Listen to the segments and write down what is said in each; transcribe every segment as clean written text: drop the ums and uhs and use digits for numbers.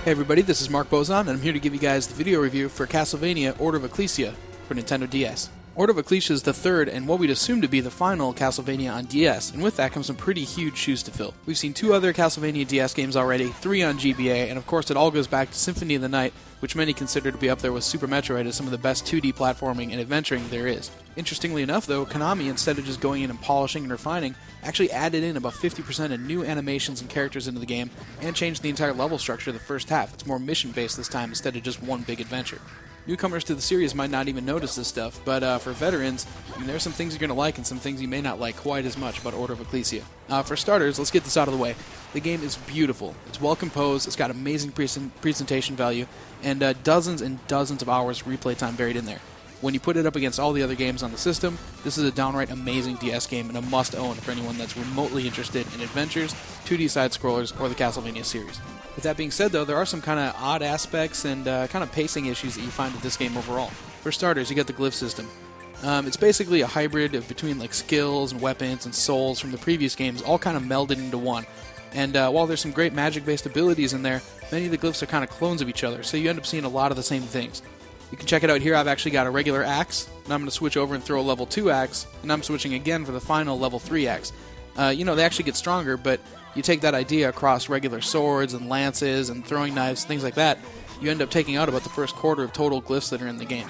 Hey everybody, this is Mark Bozon, and I'm here to give you guys the video review for Castlevania-Order-of-Ecclesia for Nintendo DS. Order-of-Ecclesia is the third and what we'd assume to be the final Castlevania on DS, and with that comes some pretty huge shoes to fill. We've seen 2 other Castlevania DS games already, 3 on GBA, and of course it all goes back to Symphony of the Night, which many consider to be up there with Super Metroid as some of the best 2D platforming and adventuring there is. Interestingly enough though, Konami, instead of just going in and polishing and refining, actually added in about 50% of new animations and characters into the game, and changed the entire level structure of the first half. It's more mission-based this time instead of just one big adventure. Newcomers to the series might not even notice this stuff, but for veterans, there are some things you're going to like and some things you may not like quite as much about Order of Ecclesia. For starters, let's get this out of the way. The game is beautiful. It's well composed, it's got amazing presentation value, and dozens and dozens of hours replay time buried in there. When you put it up against all the other games on the system, this is a downright amazing DS game and a must-own for anyone that's remotely interested in adventures, 2D side-scrollers, or the Castlevania series. With that being said, though, there are some kind of odd aspects and kind of pacing issues that you find with this game overall. For starters, you got the glyph system. It's basically a hybrid of between like skills and weapons and souls from the previous games, all kind of melded into one. And while there's some great magic-based abilities in there, many of the glyphs are kind of clones of each other, so you end up seeing a lot of the same things. You can check it out here. I've actually got a regular axe, and I'm going to switch over and throw a level 2 axe, and I'm switching again for the final level 3 axe. They actually get stronger, but you take that idea across regular swords and lances and throwing knives, things like that, you end up taking out about the first quarter of total glyphs that are in the game.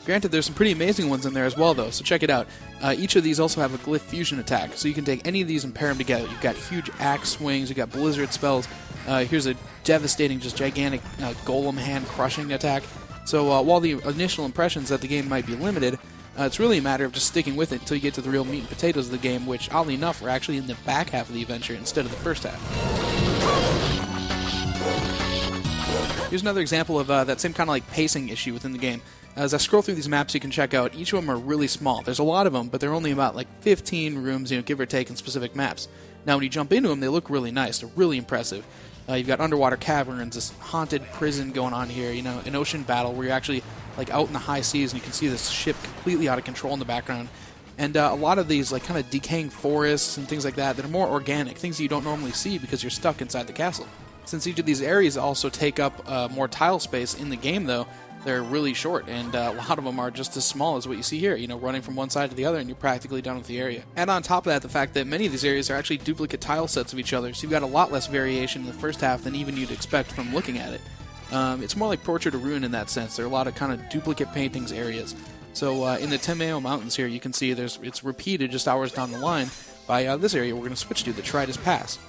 Granted, there's some pretty amazing ones in there as well, though, so check it out. Each of these also have a glyph fusion attack, so you can take any of these and pair them together. You've got huge axe swings, you've got blizzard spells, here's a devastating, just gigantic golem hand crushing attack. So while the initial impressions that the game might be limited, it's really a matter of just sticking with it until you get to the real meat and potatoes of the game, which, oddly enough, are actually in the back half of the adventure instead of the first half. Here's another example of that same kind of like pacing issue within the game. As I scroll through these maps, you can check out, each of them are really small. There's a lot of them, but they're only about like 15 rooms, give or take, in specific maps. Now, when you jump into them, they look really nice. They're really impressive. You've got underwater caverns, this haunted prison going on here, an ocean battle where you're actually like out in the high seas and you can see this ship completely out of control in the background. And a lot of these like kind of decaying forests and things like that are more organic, things that you don't normally see because you're stuck inside the castle. Since each of these areas also take up more tile space in the game, though, they're really short, and a lot of them are just as small as what you see here, running from one side to the other, and you're practically done with the area. And on top of that, the fact that many of these areas are actually duplicate tile sets of each other, so you've got a lot less variation in the first half than even you'd expect from looking at it. It's more like Portrait of Ruin in that sense. There are a lot of kind of duplicate paintings areas. So in the Temeo Mountains here, you can see it's repeated just hours down the line by this area we're going to switch to, the Tridus Pass.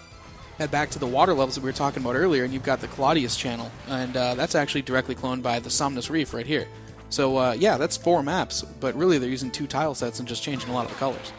Head back to the water levels that we were talking about earlier, and you've got the Claudius Channel, and that's actually directly cloned by the Somnus Reef right here. So yeah, that's 4 maps, but really they're using 2 tile sets and just changing a lot of the colors.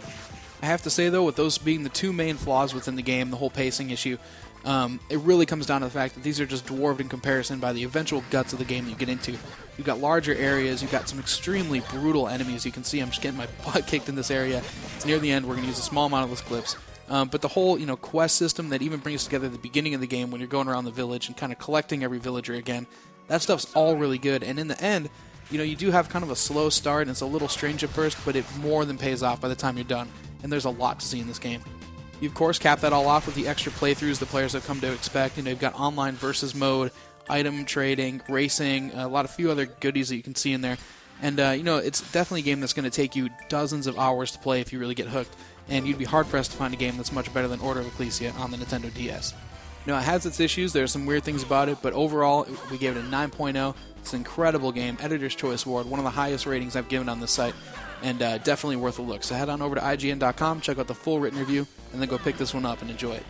I have to say though, with those being the 2 main flaws within the game, the whole pacing issue, it really comes down to the fact that these are just dwarfed in comparison by the eventual guts of the game that you get into. You've got larger areas, you've got some extremely brutal enemies. You can see I'm just getting my butt kicked in this area. It's near the end, we're going to use a small amount of those clips. But the whole, quest system that even brings together the beginning of the game when you're going around the village and kind of collecting every villager again, that stuff's all really good. And in the end, you do have kind of a slow start, and it's a little strange at first, but it more than pays off by the time you're done. And there's a lot to see in this game. You, of course, cap that all off with the extra playthroughs the players have come to expect. You've got online versus mode, item trading, racing, a few other goodies that you can see in there. And, it's definitely a game that's going to take you dozens of hours to play if you really get hooked. And you'd be hard-pressed to find a game that's much better than Order of Ecclesia on the Nintendo DS. It has its issues, there are some weird things about it, but overall, we gave it a 9.0. It's an incredible game, Editor's Choice Award, one of the highest ratings I've given on this site, and definitely worth a look. So head on over to IGN.com, check out the full written review, and then go pick this one up and enjoy it.